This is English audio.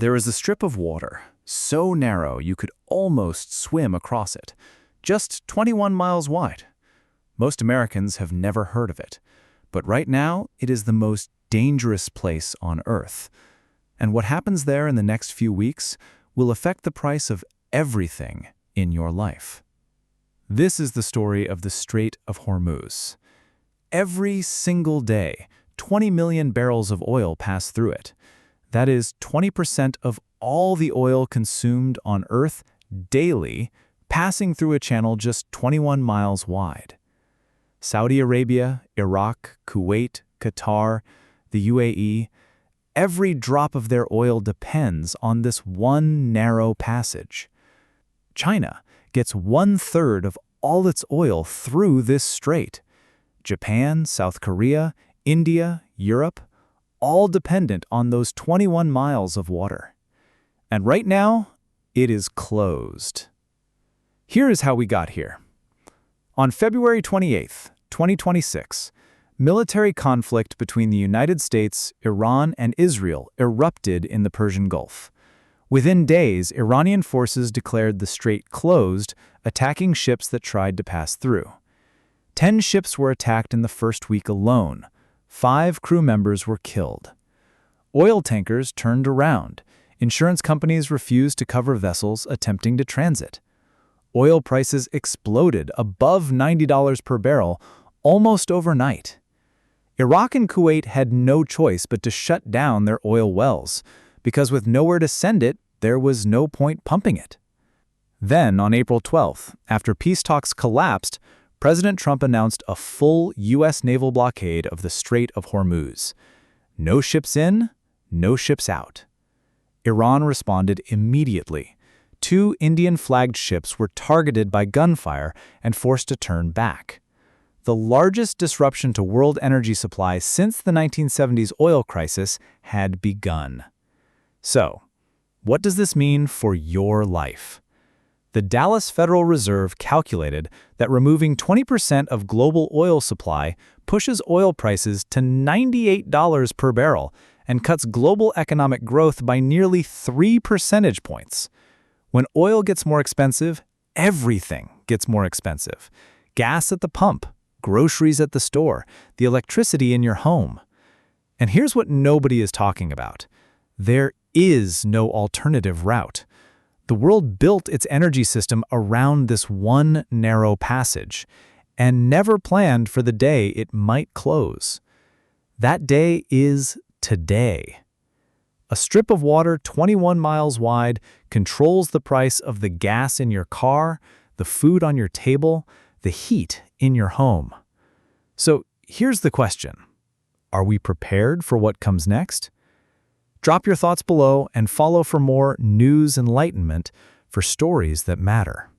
There is a strip of water, so narrow you could almost swim across it, just 21 miles wide. Most Americans have never heard of it, but right now it is the most dangerous place on Earth. And what happens there in the next few weeks will affect the price of everything in your life. This is the story of the Strait of Hormuz. Every single day, 20 million barrels of oil pass through it. That is 20% of all the oil consumed on Earth daily, passing through a channel just 21 miles wide. Saudi Arabia, Iraq, Kuwait, Qatar, the UAE, every drop of their oil depends on this one narrow passage. China gets 1/3 of all its oil through this strait. Japan, South Korea, India, Europe, all dependent on those 21 miles of water. And right now, it is closed. Here is how we got here. On February 28, 2026, military conflict between the United States, Iran, and Israel erupted in the Persian Gulf. Within days, Iranian forces declared the strait closed, attacking ships that tried to pass through. 10 ships were attacked in the first week alone. 5 crew members were killed. Oil tankers turned around. Insurance companies refused to cover vessels attempting to transit. Oil prices exploded above $90 per barrel almost overnight. Iraq and Kuwait had no choice but to shut down their oil wells, because with nowhere to send it, there was no point pumping it. Then, on April 12th, after peace talks collapsed, President Trump announced a full U.S. naval blockade of the Strait of Hormuz. No ships in, no ships out. Iran responded immediately. 2 Indian-flagged ships were targeted by gunfire and forced to turn back. The largest disruption to world energy supply since the 1970s oil crisis had begun. So, what does this mean for your life? The Dallas Federal Reserve calculated that removing 20% of global oil supply pushes oil prices to $98 per barrel and cuts global economic growth by nearly 3 percentage points. When oil gets more expensive, everything gets more expensive. Gas at the pump, groceries at the store, the electricity in your home. And here's what nobody is talking about. There is no alternative route. The world built its energy system around this one narrow passage and never planned for the day it might close. That day is today. A strip of water 21 miles wide controls the price of the gas in your car, the food on your table, the heat in your home. So here's the question. Are we prepared for what comes next? Drop your thoughts below and follow for more news enlightenment for stories that matter.